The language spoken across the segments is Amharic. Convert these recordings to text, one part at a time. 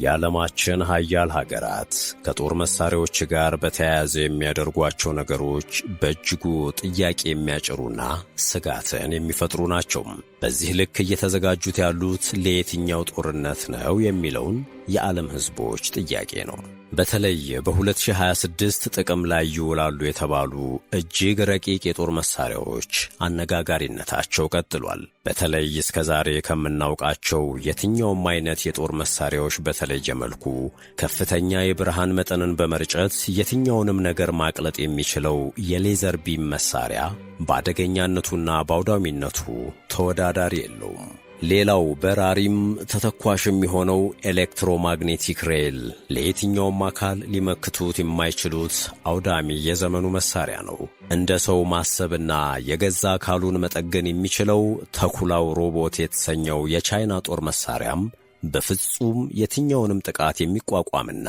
የዓለማችን ሀያል ሀገራት ከጦር መሳሪያዎች ጋር በተያያዘ የሚያደርጓቸው ነገሮች በእጅጉ ጥያቄ የሚያጭሩና ስጋትን የሚፈጥሩ ናቸው። በዚህ ልክ እየተዘጋጁት ያሉት ለየትኛው ጦርነት ነው የሚለውን የዓለም ሕዝቦች ጥያቄ ነው። በተለይ በ2026 ጥቅም ላይ ይውላሉ የተባሉ እጅግ ረቂቅ የጦር መሳሪያዎች አነጋጋሪነታቸው ቀጥሏል። በተለይ እስከ ዛሬ ከምናውቃቸው የትኛውም አይነት የጦር መሳሪያዎች በተለየ መልኩ ከፍተኛ የብርሃን መጠንን በመርጨት የትኛውንም ነገር ማቅለጥ የሚችለው የሌዘር ቢም መሳሪያ በአደገኛነቱና በአውዳሚነቱ ተወዳዳሪ የለውም። ሌላው በራሪም ተተኳሽም የሆነው ኤሌክትሮማግኔቲክ ሬል ለየትኛውም አካል ሊመክቱት የማይችሉት አውዳሚ የዘመኑ መሳሪያ ነው። እንደ ሰው ማሰብና የገዛ አካሉን መጠገን የሚችለው ተኩላው ሮቦት የተሰኘው የቻይና ጦር መሳሪያም በፍጹም የትኛውንም ጥቃት የሚቋቋምና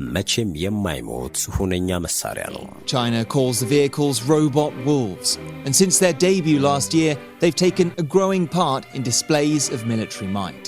መቼም የማይሞት ሁነኛ መሳሪያ ነው። China calls the vehicles robot wolves, and since their debut last year, they've taken a growing part in displays of military might.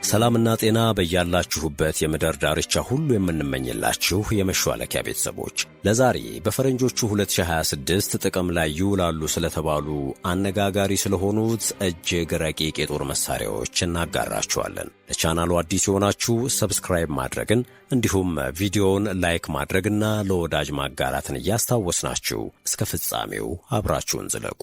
ሰላምና ጤና በያላችሁበት የምድር ዳርቻ ሁሉ የምንመኝላችሁ የመሿለኪያ ቤተሰቦች ለዛሬ በፈረንጆቹ 2026 ጥቅም ላይ ይውላሉ ስለተባሉ አነጋጋሪ ስለሆኑት እጅግ ረቂቅ የጦር መሳሪያዎች እናጋራችኋለን። ለቻናሉ አዲስ የሆናችሁ ሰብስክራይብ ማድረግን እንዲሁም ቪዲዮውን ላይክ ማድረግና ለወዳጅ ማጋራትን እያስታወስናችሁ እስከ ፍጻሜው አብራችሁን ዝለቁ።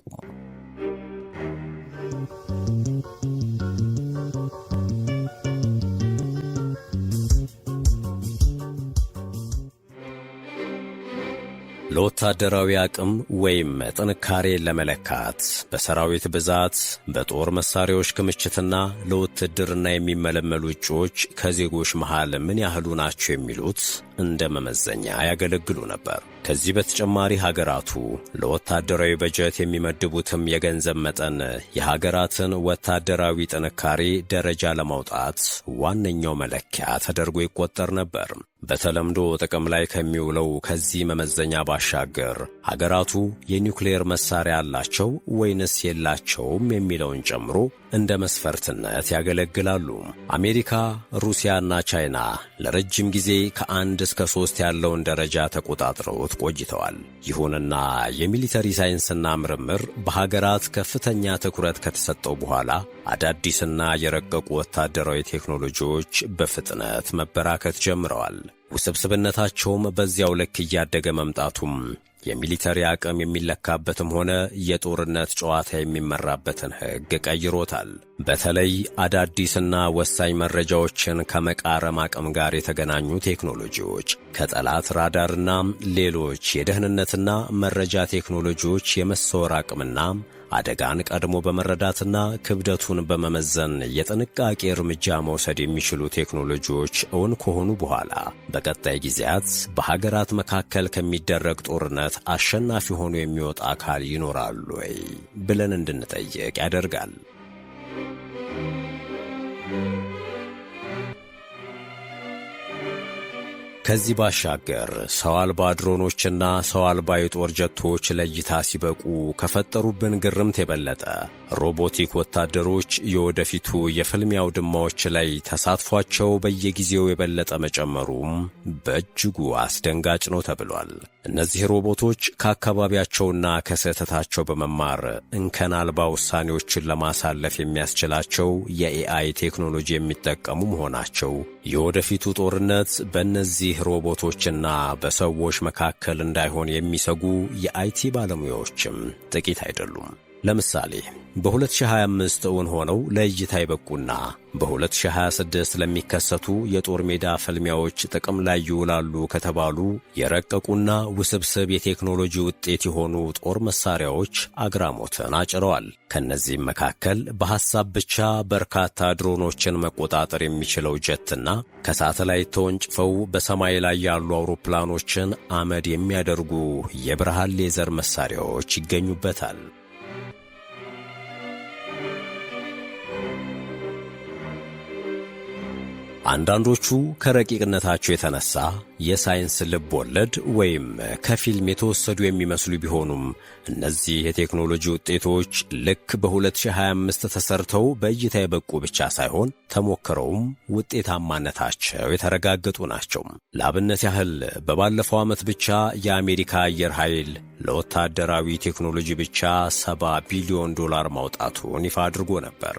ለወታደራዊ አቅም ወይም ጥንካሬ ለመለካት በሰራዊት ብዛት፣ በጦር መሳሪያዎች ክምችትና ለውትድርና የሚመለመሉ እጩዎች ከዜጎች መሃል ምን ያህሉ ናቸው የሚሉት እንደ መመዘኛ ያገለግሉ ነበር። ከዚህ በተጨማሪ ሀገራቱ ለወታደራዊ በጀት የሚመድቡትም የገንዘብ መጠን የሀገራትን ወታደራዊ ጥንካሬ ደረጃ ለማውጣት ዋነኛው መለኪያ ተደርጎ ይቆጠር ነበር። በተለምዶ ጥቅም ላይ ከሚውለው ከዚህ መመዘኛ ባሻገር ሀገራቱ የኒውክሌር መሳሪያ አላቸው ወይንስ የላቸውም የሚለውን ጨምሮ እንደ መስፈርትነት ያገለግላሉ። አሜሪካ፣ ሩሲያና ቻይና ለረጅም ጊዜ ከ1 እስከ 3 ያለውን ደረጃ ተቆጣጥረውት ቆይተዋል። ይሁንና የሚሊተሪ ሳይንስና ምርምር በሀገራት ከፍተኛ ትኩረት ከተሰጠው በኋላ አዳዲስና የረቀቁ ወታደራዊ ቴክኖሎጂዎች በፍጥነት መበራከት ጀምረዋል። ውስብስብነታቸውም በዚያው ልክ እያደገ መምጣቱም የሚሊተሪ አቅም የሚለካበትም ሆነ የጦርነት ጨዋታ የሚመራበትን ሕግ ቀይሮታል። በተለይ አዳዲስና ወሳኝ መረጃዎችን ከመቃረም አቅም ጋር የተገናኙ ቴክኖሎጂዎች ከጠላት ራዳርና ሌሎች የደህንነትና መረጃ ቴክኖሎጂዎች የመሰወር አቅምና አደጋን ቀድሞ በመረዳትና ክብደቱን በመመዘን የጥንቃቄ እርምጃ መውሰድ የሚችሉ ቴክኖሎጂዎች እውን ከሆኑ በኋላ በቀጣይ ጊዜያት በሀገራት መካከል ከሚደረግ ጦርነት አሸናፊ ሆኖ የሚወጣ አካል ይኖራሉ ወይ ብለን እንድንጠይቅ ያደርጋል። ከዚህ ባሻገር ሰው አልባ ድሮኖችና ሰው አልባ የጦር ጀቶች ለእይታ ሲበቁ ከፈጠሩብን ግርምት የበለጠ ሮቦቲክ ወታደሮች የወደፊቱ የፍልሚያ አውድማዎች ላይ ተሳትፏቸው በየጊዜው የበለጠ መጨመሩም በእጅጉ አስደንጋጭ ነው ተብሏል። እነዚህ ሮቦቶች ከአካባቢያቸውና ከስህተታቸው በመማር እንከን አልባ ውሳኔዎችን ለማሳለፍ የሚያስችላቸው የኤአይ ቴክኖሎጂ የሚጠቀሙ መሆናቸው የወደፊቱ ጦርነት በእነዚህ ሮቦቶችና በሰዎች መካከል እንዳይሆን የሚሰጉ የአይቲ ባለሙያዎችም ጥቂት አይደሉም። ለምሳሌ በ2025 እውን ሆነው ለእይታ ይበቁና በ2026 ለሚከሰቱ የጦር ሜዳ ፍልሚያዎች ጥቅም ላይ ይውላሉ ከተባሉ የረቀቁና ውስብስብ የቴክኖሎጂ ውጤት የሆኑ ጦር መሳሪያዎች አግራሞትን አጭረዋል። ከነዚህም መካከል በሐሳብ ብቻ በርካታ ድሮኖችን መቆጣጠር የሚችለው ጀትና ከሳተላይት ተወንጭፈው በሰማይ ላይ ያሉ አውሮፕላኖችን አመድ የሚያደርጉ የብርሃን ሌዘር መሳሪያዎች ይገኙበታል። አንዳንዶቹ ከረቂቅነታቸው የተነሳ የሳይንስ ልብ ወለድ ወይም ከፊልም የተወሰዱ የሚመስሉ ቢሆኑም እነዚህ የቴክኖሎጂ ውጤቶች ልክ በ2025 ተሰርተው በእይታ የበቁ ብቻ ሳይሆን ተሞክረውም ውጤታማነታቸው የተረጋገጡ ናቸው። ለአብነት ያህል በባለፈው ዓመት ብቻ የአሜሪካ አየር ኃይል ለወታደራዊ ቴክኖሎጂ ብቻ $70 ቢሊዮን ማውጣቱን ይፋ አድርጎ ነበር።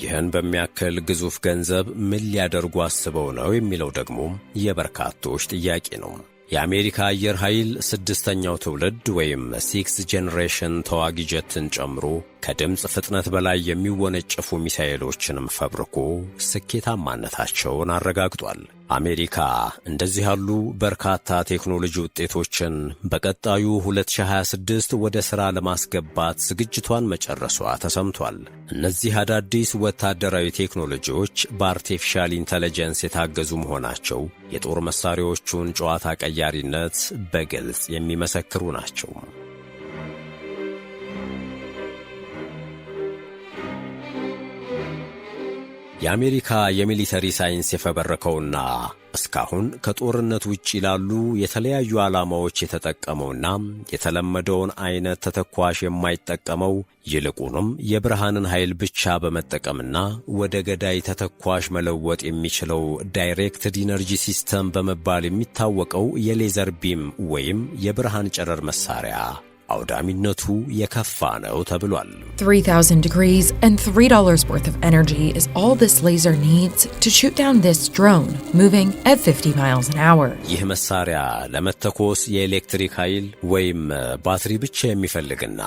ይህን በሚያክል ግዙፍ ገንዘብ ምን ሊያደርጉ አስበው ነው የሚለው ደግሞ የበርካቶች ጥያቄ ነው። የአሜሪካ አየር ኃይል ስድስተኛው ትውልድ ወይም 6th ጄኔሬሽን ተዋጊ ጀትን ጨምሮ ከድምፅ ፍጥነት በላይ የሚወነጨፉ ሚሳኤሎችንም ፈብርኮ ስኬታማነታቸውን አረጋግጧል። አሜሪካ እንደዚህ ያሉ በርካታ ቴክኖሎጂ ውጤቶችን በቀጣዩ 2026 ወደ ሥራ ለማስገባት ዝግጅቷን መጨረሷ ተሰምቷል። እነዚህ አዳዲስ ወታደራዊ ቴክኖሎጂዎች በአርቲፊሻል ኢንተለጀንስ የታገዙ መሆናቸው የጦር መሳሪያዎቹን ጨዋታ ቀያሪነት በግልጽ የሚመሰክሩ ናቸው። የአሜሪካ የሚሊተሪ ሳይንስ የፈበረከውና እስካሁን ከጦርነት ውጪ ላሉ የተለያዩ ዓላማዎች የተጠቀመውና የተለመደውን አይነት ተተኳሽ የማይጠቀመው ይልቁንም የብርሃንን ኃይል ብቻ በመጠቀምና ወደ ገዳይ ተተኳሽ መለወጥ የሚችለው ዳይሬክትድ ኢነርጂ ሲስተም በመባል የሚታወቀው የሌዘር ቢም ወይም የብርሃን ጨረር መሳሪያ አውዳሚነቱ የከፋ ነው ተብሏል። 3,000 degrees and $3 worth of energy is all this laser needs to shoot down this drone moving at 50 miles an hour. ይህ መሳሪያ ለመተኮስ የኤሌክትሪክ ኃይል ወይም ባትሪ ብቻ የሚፈልግና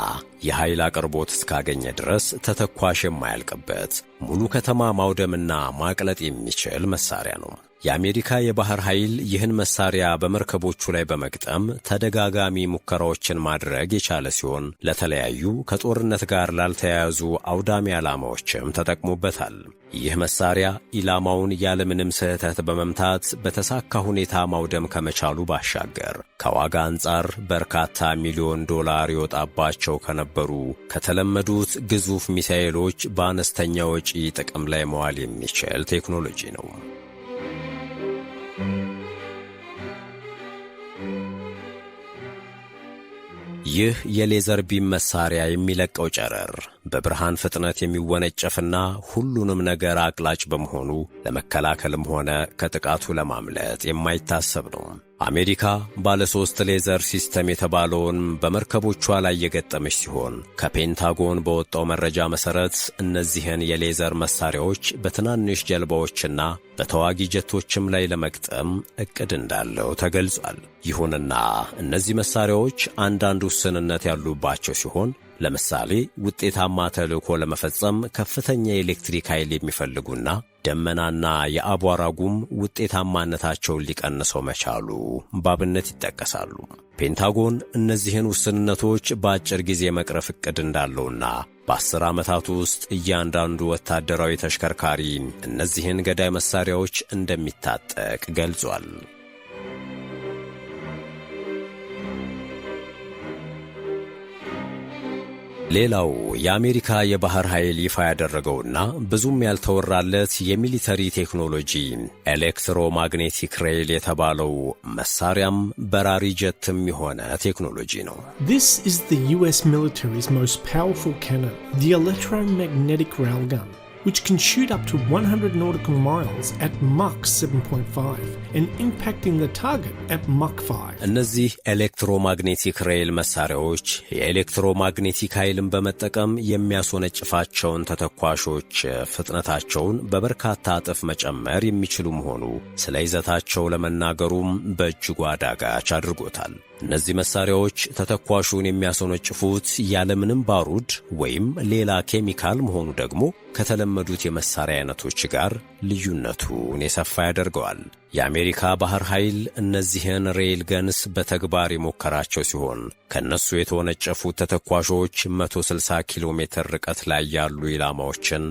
የኃይል አቅርቦት እስካገኘ ድረስ ተተኳሽ የማያልቅበት ሙሉ ከተማ ማውደምና ማቅለጥ የሚችል መሳሪያ ነው። የአሜሪካ የባህር ኃይል ይህን መሳሪያ በመርከቦቹ ላይ በመግጠም ተደጋጋሚ ሙከራዎችን ማድረግ የቻለ ሲሆን ለተለያዩ ከጦርነት ጋር ላልተያያዙ አውዳሚ ዓላማዎችም ተጠቅሞበታል። ይህ መሳሪያ ኢላማውን ያለምንም ስህተት በመምታት በተሳካ ሁኔታ ማውደም ከመቻሉ ባሻገር ከዋጋ አንጻር በርካታ ሚሊዮን ዶላር ይወጣባቸው ከነበሩ ከተለመዱት ግዙፍ ሚሳኤሎች በአነስተኛ ወጪ ጥቅም ላይ መዋል የሚችል ቴክኖሎጂ ነው። ይህ የሌዘር ቢም መሳሪያ የሚለቀው ጨረር በብርሃን ፍጥነት የሚወነጨፍና ሁሉንም ነገር አቅላጭ በመሆኑ ለመከላከልም ሆነ ከጥቃቱ ለማምለጥ የማይታሰብ ነው። አሜሪካ ባለ 3 ሌዘር ሲስተም የተባለውን በመርከቦቿ ላይ የገጠመች ሲሆን ከፔንታጎን በወጣው መረጃ መሰረት እነዚህን የሌዘር መሳሪያዎች በትናንሽ ጀልባዎችና በተዋጊ ጀቶችም ላይ ለመግጠም እቅድ እንዳለው ተገልጿል። ይሁንና እነዚህ መሳሪያዎች አንዳንድ ውስንነት ያሉባቸው ሲሆን ለምሳሌ ውጤታማ ተልዕኮ ለመፈጸም ከፍተኛ የኤሌክትሪክ ኃይል የሚፈልጉና ደመናና የአቧራ ጉም ውጤታማነታቸውን ሊቀንሰው መቻሉ ባብነት ይጠቀሳሉ። ፔንታጎን እነዚህን ውስንነቶች በአጭር ጊዜ መቅረፍ እቅድ እንዳለውና በ10 ዓመታት ውስጥ እያንዳንዱ ወታደራዊ ተሽከርካሪ እነዚህን ገዳይ መሳሪያዎች እንደሚታጠቅ ገልጿል። ሌላው የአሜሪካ የባህር ኃይል ይፋ ያደረገውና ብዙም ያልተወራለት የሚሊተሪ ቴክኖሎጂ ኤሌክትሮማግኔቲክ ሬል የተባለው መሳሪያም በራሪ ጀትም የሆነ ቴክኖሎጂ ነው። This is the US military's most powerful cannon, the electromagnetic railgun, which can shoot up to 100 nautical miles at Mach 7.5 and impacting the target at Mach 5. እነዚህ ኤሌክትሮማግኔቲክ ሬል መሳሪያዎች የኤሌክትሮማግኔቲክ ኃይልን በመጠቀም የሚያስወነጭፋቸውን ተተኳሾች ፍጥነታቸውን በበርካታ እጥፍ መጨመር የሚችሉ መሆኑ ስለ ይዘታቸው ለመናገሩም በእጅጉ አዳጋች አድርጎታል። እነዚህ መሳሪያዎች ተተኳሹን የሚያስወነጭፉት ያለምንም ባሩድ ወይም ሌላ ኬሚካል መሆኑ ደግሞ ከተለመዱት የመሳሪያ አይነቶች ጋር ልዩነቱን የሰፋ ያደርገዋል። የአሜሪካ ባህር ኃይል እነዚህን ሬል ገንስ በተግባር የሞከራቸው ሲሆን ከነሱ የተወነጨፉት ተተኳሾች 160 ኪሎ ሜትር ርቀት ላይ ያሉ ኢላማዎችን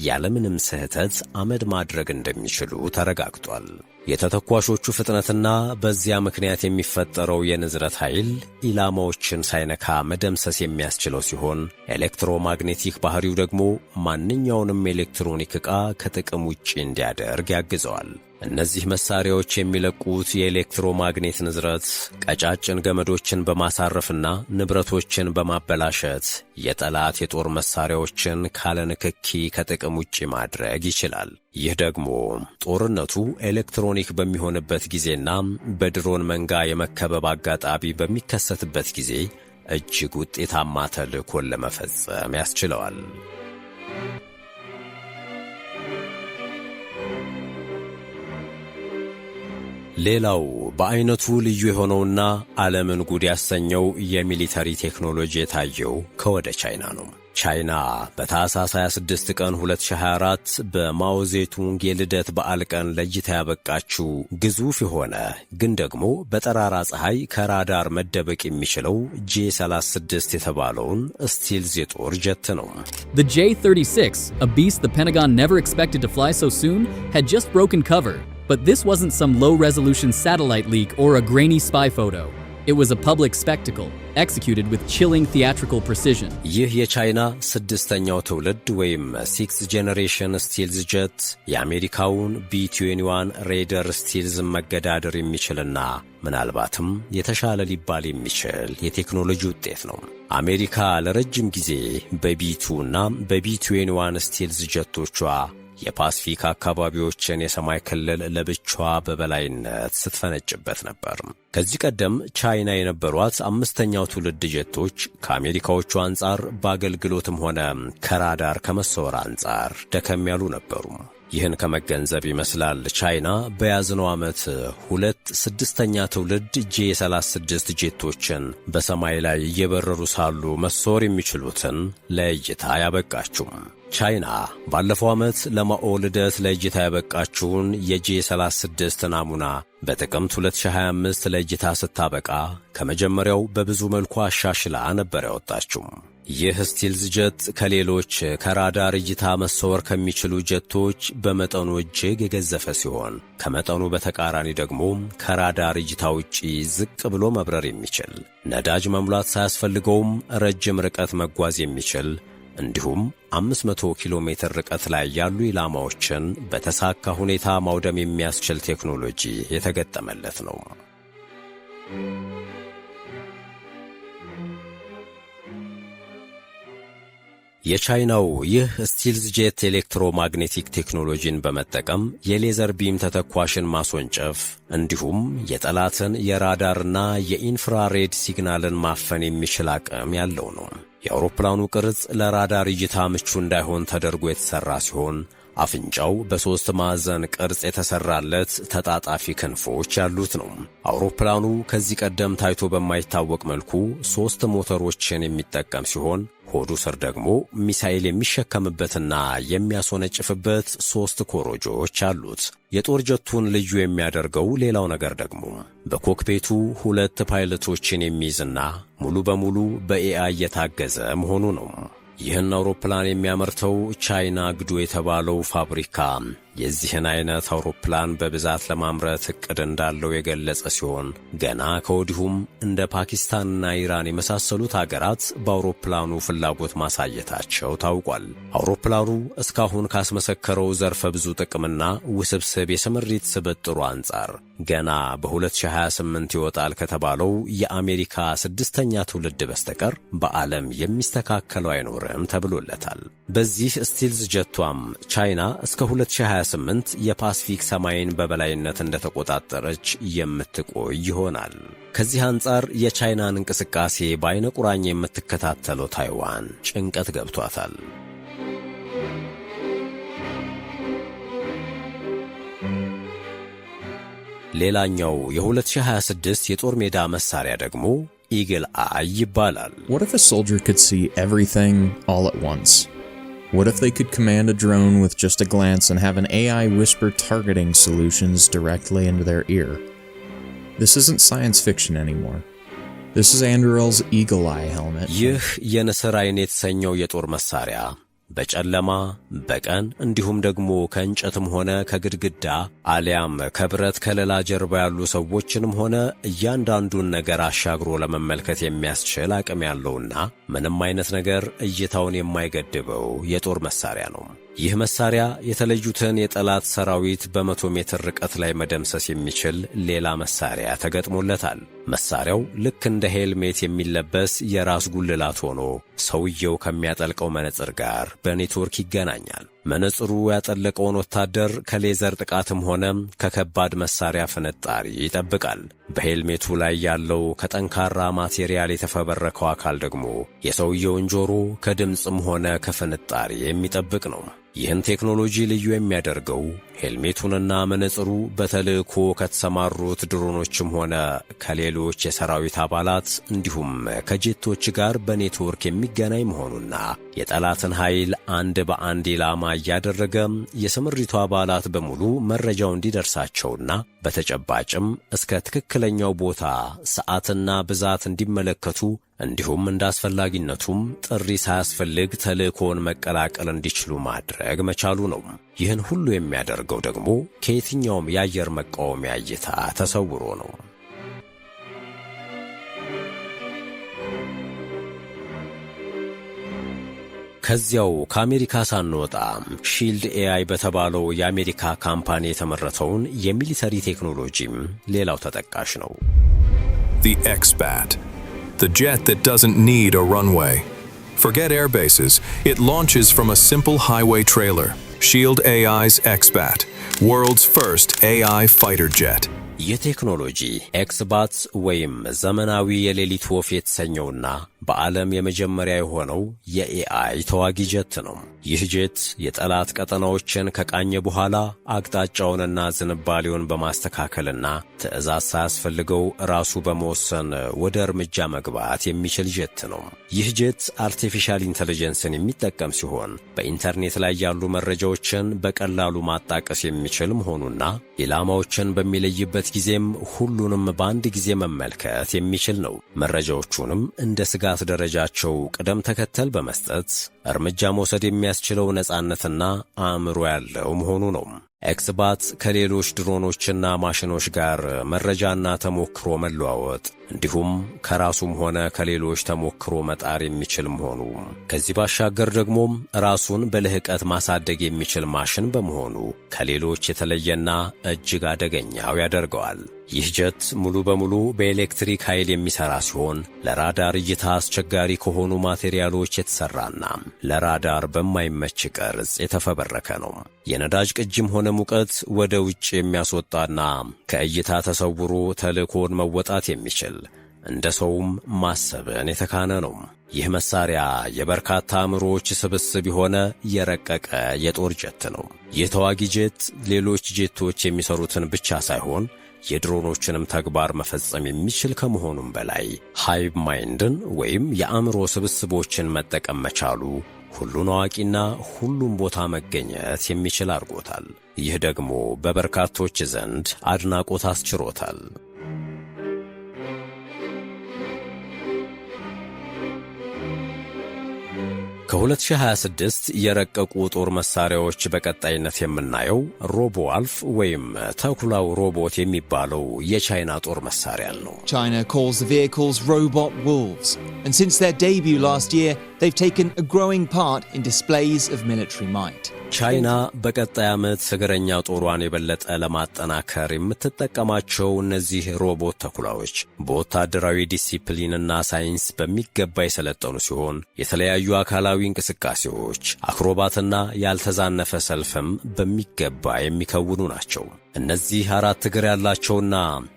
ያለምንም ስህተት አመድ ማድረግ እንደሚችሉ ተረጋግጧል። የተተኳሾቹ ፍጥነትና በዚያ ምክንያት የሚፈጠረው የንዝረት ኃይል ኢላማዎችን ሳይነካ መደምሰስ የሚያስችለው ሲሆን ኤሌክትሮማግኔቲክ ባህሪው ደግሞ ማንኛውንም ኤሌክትሮኒክ ዕቃ ከጥቅም ውጪ እንዲያደርግ ያግዘዋል። እነዚህ መሳሪያዎች የሚለቁት የኤሌክትሮማግኔት ንዝረት ቀጫጭን ገመዶችን በማሳረፍና ንብረቶችን በማበላሸት የጠላት የጦር መሳሪያዎችን ካለንክኪ ከጥቅም ውጪ ማድረግ ይችላል። ይህ ደግሞ ጦርነቱ ኤሌክትሮኒክ በሚሆንበት ጊዜና በድሮን መንጋ የመከበብ አጋጣሚ በሚከሰትበት ጊዜ እጅግ ውጤታማ ተልዕኮን ለመፈጸም ያስችለዋል። ሌላው በአይነቱ ልዩ የሆነውና ዓለምን ጉድ ያሰኘው የሚሊተሪ ቴክኖሎጂ የታየው ከወደ ቻይና ነው። ቻይና በታህሳስ 26 ቀን 2024 በማኦ ዜቱንግ የልደት በዓል ቀን ለይታ ያበቃችው ግዙፍ የሆነ ግን ደግሞ በጠራራ ፀሐይ ከራዳር መደበቅ የሚችለው J-36 የተባለውን ስቲልዝ የጦር ጀት ነው። The J-36, a beast the Pentagon never expected to fly so soon, had just broken cover. But this wasn't some low-resolution satellite leak or a grainy spy photo. It was a public spectacle, executed with chilling theatrical precision. ይህ የቻይና ስድስተኛው ትውልድ ወይም ሲክስ ጄኔሬሽን ስቲልዝ ጀት የአሜሪካውን B-21 ሬደር ስቲልዝ መገዳደር የሚችልና ምናልባትም የተሻለ ሊባል የሚችል የቴክኖሎጂ ውጤት ነው። አሜሪካ ለረጅም ጊዜ በB-2 እና በB-21 ስቲልዝ ጀቶቿ የፓሲፊክ አካባቢዎችን የሰማይ ክልል ለብቻዋ በበላይነት ስትፈነጭበት ነበር። ከዚህ ቀደም ቻይና የነበሯት አምስተኛው ትውልድ ጀቶች ከአሜሪካዎቹ አንጻር በአገልግሎትም ሆነ ከራዳር ከመሰወር አንጻር ደከም ያሉ ነበሩ። ይህን ከመገንዘብ ይመስላል ቻይና በያዝነው ዓመት 2 ስድስተኛ ትውልድ J-36 ጄቶችን በሰማይ ላይ እየበረሩ ሳሉ መሰወር የሚችሉትን ለእይታ ያበቃችው። ቻይና ባለፈው ዓመት ለማኦ ልደት ለእይታ ያበቃችውን የJ-36 ናሙና በጥቅምት 2025 ለእይታ ስታበቃ ከመጀመሪያው በብዙ መልኩ አሻሽላ ነበር ያወጣችው። ይህ ስቲልዝ ጀት ከሌሎች ከራዳር እይታ መሰወር ከሚችሉ ጀቶች በመጠኑ እጅግ የገዘፈ ሲሆን ከመጠኑ በተቃራኒ ደግሞ ከራዳር እይታ ውጪ ዝቅ ብሎ መብረር የሚችል፣ ነዳጅ መሙላት ሳያስፈልገውም ረጅም ርቀት መጓዝ የሚችል እንዲሁም 500 ኪሎ ሜትር ርቀት ላይ ያሉ ኢላማዎችን በተሳካ ሁኔታ ማውደም የሚያስችል ቴክኖሎጂ የተገጠመለት ነው። የቻይናው ይህ ስቲልዝ ጄት ኤሌክትሮማግኔቲክ ቴክኖሎጂን በመጠቀም የሌዘር ቢም ተተኳሽን ማስወንጨፍ እንዲሁም የጠላትን የራዳርና የኢንፍራሬድ ሲግናልን ማፈን የሚችል አቅም ያለው ነው። የአውሮፕላኑ ቅርጽ ለራዳር እይታ ምቹ እንዳይሆን ተደርጎ የተሰራ ሲሆን አፍንጫው በ3 ማዕዘን ቅርጽ የተሰራለት ተጣጣፊ ክንፎች ያሉት ነው። አውሮፕላኑ ከዚህ ቀደም ታይቶ በማይታወቅ መልኩ 3 ሞተሮችን የሚጠቀም ሲሆን ሆዱ ስር ደግሞ ሚሳኤል የሚሸከምበትና የሚያስወነጭፍበት 3 ኮሮጆች አሉት። የጦር ጀቱን ልዩ የሚያደርገው ሌላው ነገር ደግሞ በኮክፔቱ 2 ፓይለቶችን የሚይዝና ሙሉ በሙሉ በኤአይ የታገዘ መሆኑ ነው። ይህን አውሮፕላን የሚያመርተው ቻይና ግዶ የተባለው ፋብሪካ የዚህን አይነት አውሮፕላን በብዛት ለማምረት እቅድ እንዳለው የገለጸ ሲሆን ገና ከወዲሁም እንደ ፓኪስታንና ኢራን የመሳሰሉት አገራት በአውሮፕላኑ ፍላጎት ማሳየታቸው ታውቋል። አውሮፕላኑ እስካሁን ካስመሰከረው ዘርፈ ብዙ ጥቅምና ውስብስብ የስምሪት ስብጥሩ አንጻር ገና በ2028 ይወጣል ከተባለው የአሜሪካ 6ኛ ትውልድ በስተቀር በዓለም የሚስተካከለው አይኖርም ተብሎለታል። በዚህ ስቲልዝ ጀቷም ቻይና እስከ 2028 የፓሲፊክ ሰማይን በበላይነት እንደተቆጣጠረች የምትቆይ ይሆናል። ከዚህ አንጻር የቻይናን እንቅስቃሴ በአይነ ቁራኛ የምትከታተለው ታይዋን ጭንቀት ገብቷታል። ሌላኛው የ2026 የጦር ሜዳ መሳሪያ ደግሞ ኢግል አይ ይባላል። What if a soldier could see everything all at once? What if they could command a drone with just a glance and have an AI whisper targeting solutions directly into their ear? This isn't science fiction anymore. This is Andurel's Eagle Eye helmet. ይህ የንስር አይን የተሰኘው የጦር መሳሪያ በጨለማ በቀን እንዲሁም ደግሞ ከእንጨትም ሆነ ከግድግዳ አሊያም ከብረት ከለላ ጀርባ ያሉ ሰዎችንም ሆነ እያንዳንዱን ነገር አሻግሮ ለመመልከት የሚያስችል አቅም ያለውና ምንም አይነት ነገር እይታውን የማይገድበው የጦር መሳሪያ ነው። ይህ መሳሪያ የተለዩትን የጠላት ሰራዊት በ100 ሜትር ርቀት ላይ መደምሰስ የሚችል ሌላ መሳሪያ ተገጥሞለታል። መሳሪያው ልክ እንደ ሄልሜት የሚለበስ የራስ ጉልላት ሆኖ ሰውየው ከሚያጠልቀው መነጽር ጋር በኔትወርክ ይገናኛል። መነጽሩ ያጠለቀውን ወታደር ከሌዘር ጥቃትም ሆነ ከከባድ መሳሪያ ፍንጣሪ ይጠብቃል። በሄልሜቱ ላይ ያለው ከጠንካራ ማቴሪያል የተፈበረከው አካል ደግሞ የሰውየውን ጆሮ ከድምፅም ሆነ ከፍንጣሪ የሚጠብቅ ነው። ይህን ቴክኖሎጂ ልዩ የሚያደርገው ሄልሜቱንና መነጽሩ በተልእኮ ከተሰማሩት ድሮኖችም ሆነ ከሌሎች የሰራዊት አባላት እንዲሁም ከጄቶች ጋር በኔትወርክ የሚገናኝ መሆኑና የጠላትን ኃይል አንድ በአንድ ኢላማ እያደረገ የስምሪቱ አባላት በሙሉ መረጃው እንዲደርሳቸውና በተጨባጭም እስከ ትክክለኛው ቦታ ሰዓትና ብዛት እንዲመለከቱ እንዲሁም እንዳስፈላጊነቱም ጥሪ ሳያስፈልግ ተልእኮን መቀላቀል እንዲችሉ ማድረግ መቻሉ ነው። ይህን ሁሉ የሚያደርገው ደግሞ ከየትኛውም የአየር መቃወሚያ እይታ ተሰውሮ ነው። ከዚያው ከአሜሪካ ሳንወጣ ሺልድ ኤአይ በተባለው የአሜሪካ ካምፓኒ የተመረተውን የሚሊተሪ ቴክኖሎጂም ሌላው ተጠቃሽ ነው። The X-Bat, the jet that doesn't need a runway. Forget air bases, it launches from a simple highway trailer. Shield AI's X-Bat, world's first AI fighter jet. ይህ ቴክኖሎጂ ኤክስባት ወይም ዘመናዊ የሌሊት ወፍ የተሰኘውና በዓለም የመጀመሪያ የሆነው የኤአይ ተዋጊ ጀት ነው። ይህ ጄት የጠላት ቀጠናዎችን ከቃኘ በኋላ አቅጣጫውንና ዝንባሌውን በማስተካከልና ትዕዛዝ ሳያስፈልገው ራሱ በመወሰን ወደ እርምጃ መግባት የሚችል ጄት ነው። ይህ ጄት አርቲፊሻል ኢንተለጀንስን የሚጠቀም ሲሆን በኢንተርኔት ላይ ያሉ መረጃዎችን በቀላሉ ማጣቀስ የሚችል መሆኑና ኢላማዎችን በሚለይበት ጊዜም ሁሉንም በአንድ ጊዜ መመልከት የሚችል ነው። መረጃዎቹንም እንደ ስጋት ደረጃቸው ቅደም ተከተል በመስጠት እርምጃ መውሰድ የሚያስችለው ነፃነትና አእምሮ ያለው መሆኑ ነው። ኤክስባት ከሌሎች ድሮኖችና ማሽኖች ጋር መረጃና ተሞክሮ መለዋወጥ እንዲሁም ከራሱም ሆነ ከሌሎች ተሞክሮ መጣር የሚችል መሆኑ ከዚህ ባሻገር ደግሞ ራሱን በልህቀት ማሳደግ የሚችል ማሽን በመሆኑ ከሌሎች የተለየና እጅግ አደገኛው ያደርገዋል። ይህ ጀት ሙሉ በሙሉ በኤሌክትሪክ ኃይል የሚሰራ ሲሆን ለራዳር እይታ አስቸጋሪ ከሆኑ ማቴሪያሎች የተሰራና ለራዳር በማይመች ቅርጽ የተፈበረከ ነው። የነዳጅ ቅጂም ሆነ ሙቀት ወደ ውጭ የሚያስወጣና ከእይታ ተሰውሮ ተልእኮን መወጣት የሚችል እንደ ሰውም ማሰብን የተካነ ነው። ይህ መሳሪያ የበርካታ አእምሮዎች ስብስብ የሆነ የረቀቀ የጦር ጀት ነው። ይህ ተዋጊ ጀት ሌሎች ጄቶች የሚሰሩትን ብቻ ሳይሆን የድሮኖችንም ተግባር መፈጸም የሚችል ከመሆኑም በላይ ሃይቭ ማይንድን ወይም የአእምሮ ስብስቦችን መጠቀም መቻሉ ሁሉን አዋቂና ሁሉም ቦታ መገኘት የሚችል አድርጎታል። ይህ ደግሞ በበርካቶች ዘንድ አድናቆት አስችሮታል። ከ2026 የረቀቁ ጦር መሳሪያዎች በቀጣይነት የምናየው ሮቦአልፍ ወይም ተኩላው ሮቦት የሚባለው የቻይና ጦር መሳሪያ ነው። China calls the vehicles robot wolves, and since their debut last year, they've taken a growing part in displays of military might. ቻይና በቀጣይ ዓመት እግረኛ ጦሯን የበለጠ ለማጠናከር የምትጠቀማቸው እነዚህ ሮቦት ተኩላዎች በወታደራዊ ዲሲፕሊንና ሳይንስ በሚገባ የሰለጠኑ ሲሆን የተለያዩ አካላዊ እንቅስቃሴዎች፣ አክሮባትና ያልተዛነፈ ሰልፍም በሚገባ የሚከውኑ ናቸው። እነዚህ 4 እግር ያላቸውና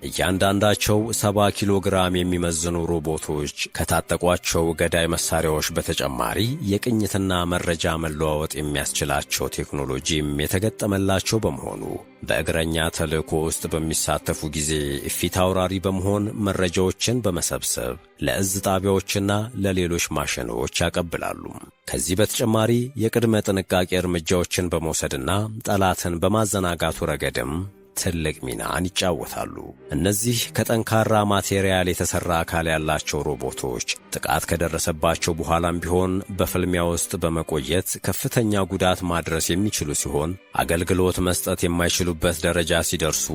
እያንዳንዳቸው 70 ኪሎ ግራም የሚመዝኑ ሮቦቶች ከታጠቋቸው ገዳይ መሳሪያዎች በተጨማሪ የቅኝትና መረጃ መለዋወጥ የሚያስችላቸው ቴክኖሎጂም የተገጠመላቸው በመሆኑ በእግረኛ ተልእኮ ውስጥ በሚሳተፉ ጊዜ ፊት አውራሪ በመሆን መረጃዎችን በመሰብሰብ ለእዝ ጣቢያዎችና ለሌሎች ማሽኖች ያቀብላሉ። ከዚህ በተጨማሪ የቅድመ ጥንቃቄ እርምጃዎችን በመውሰድና ጠላትን በማዘናጋቱ ረገድም ትልቅ ሚናን ይጫወታሉ። እነዚህ ከጠንካራ ማቴሪያል የተሰራ አካል ያላቸው ሮቦቶች ጥቃት ከደረሰባቸው በኋላም ቢሆን በፍልሚያ ውስጥ በመቆየት ከፍተኛ ጉዳት ማድረስ የሚችሉ ሲሆን አገልግሎት መስጠት የማይችሉበት ደረጃ ሲደርሱ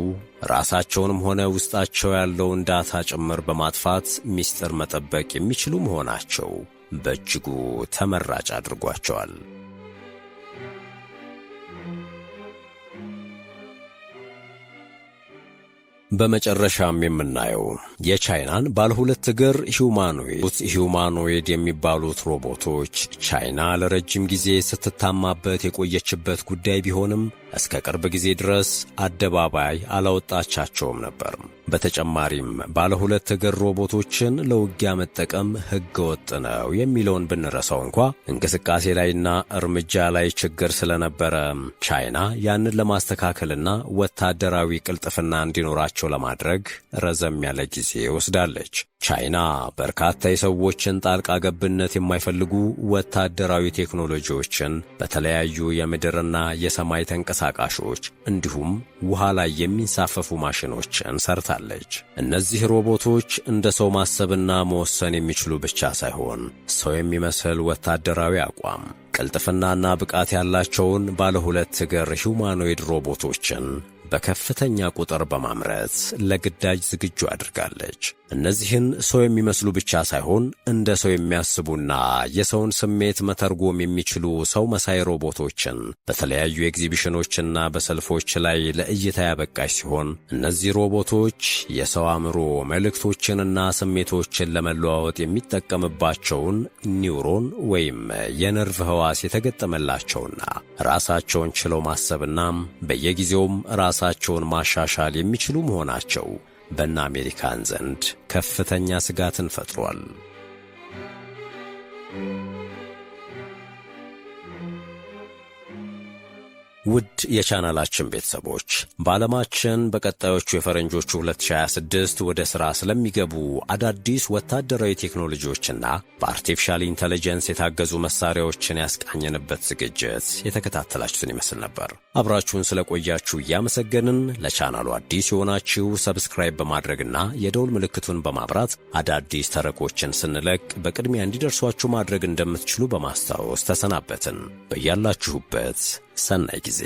ራሳቸውንም ሆነ ውስጣቸው ያለውን ዳታ ጭምር በማጥፋት ሚስጥር መጠበቅ የሚችሉ መሆናቸው በእጅጉ ተመራጭ አድርጓቸዋል። በመጨረሻም የምናየው የቻይናን ባለ ሁለት እግር ሂዩማኖይድ የሚባሉት ሮቦቶች ቻይና ለረጅም ጊዜ ስትታማበት የቆየችበት ጉዳይ ቢሆንም እስከ ቅርብ ጊዜ ድረስ አደባባይ አላወጣቻቸውም ነበር። በተጨማሪም ባለ ሁለት እግር ሮቦቶችን ለውጊያ መጠቀም ሕገወጥ ነው የሚለውን ብንረሳው እንኳ እንቅስቃሴ ላይና እርምጃ ላይ ችግር ስለነበረ ቻይና ያንን ለማስተካከልና ወታደራዊ ቅልጥፍና እንዲኖራቸው ለማድረግ ረዘም ያለ ጊዜ ወስዳለች። ቻይና በርካታ የሰዎችን ጣልቃ ገብነት የማይፈልጉ ወታደራዊ ቴክኖሎጂዎችን በተለያዩ የምድርና የሰማይ ተንቀሳቃሾች እንዲሁም ውሃ ላይ የሚንሳፈፉ ማሽኖችን ሰርታለች። እነዚህ ሮቦቶች እንደ ሰው ማሰብና መወሰን የሚችሉ ብቻ ሳይሆን ሰው የሚመስል ወታደራዊ አቋም፣ ቅልጥፍናና ብቃት ያላቸውን ባለ ሁለት እግር ሂዩማኖይድ ሮቦቶችን በከፍተኛ ቁጥር በማምረት ለግዳጅ ዝግጁ አድርጋለች። እነዚህን ሰው የሚመስሉ ብቻ ሳይሆን እንደ ሰው የሚያስቡና የሰውን ስሜት መተርጎም የሚችሉ ሰው መሳይ ሮቦቶችን በተለያዩ ኤግዚቢሽኖችና በሰልፎች ላይ ለእይታ ያበቃች ሲሆን እነዚህ ሮቦቶች የሰው አእምሮ መልእክቶችንና ስሜቶችን ለመለዋወጥ የሚጠቀምባቸውን ኒውሮን ወይም የነርቭ ሕዋስ የተገጠመላቸውና ራሳቸውን ችለው ማሰብና በየጊዜውም ራሳቸውን ማሻሻል የሚችሉ መሆናቸው በእነ አሜሪካን ዘንድ ከፍተኛ ስጋትን ፈጥሯል። ውድ የቻናላችን ቤተሰቦች በዓለማችን በቀጣዮቹ የፈረንጆቹ 2026 ወደ ሥራ ስለሚገቡ አዳዲስ ወታደራዊ ቴክኖሎጂዎችና በአርቲፊሻል ኢንተለጀንስ የታገዙ መሳሪያዎችን ያስቃኘንበት ዝግጅት የተከታተላችሁትን ይመስል ነበር። አብራችሁን ስለቆያችሁ እያመሰገንን ለቻናሉ አዲስ የሆናችሁ ሰብስክራይብ በማድረግና የደውል ምልክቱን በማብራት አዳዲስ ተረኮችን ስንለቅ በቅድሚያ እንዲደርሷችሁ ማድረግ እንደምትችሉ በማስታወስ ተሰናበትን። በያላችሁበት ሰናይ ጊዜ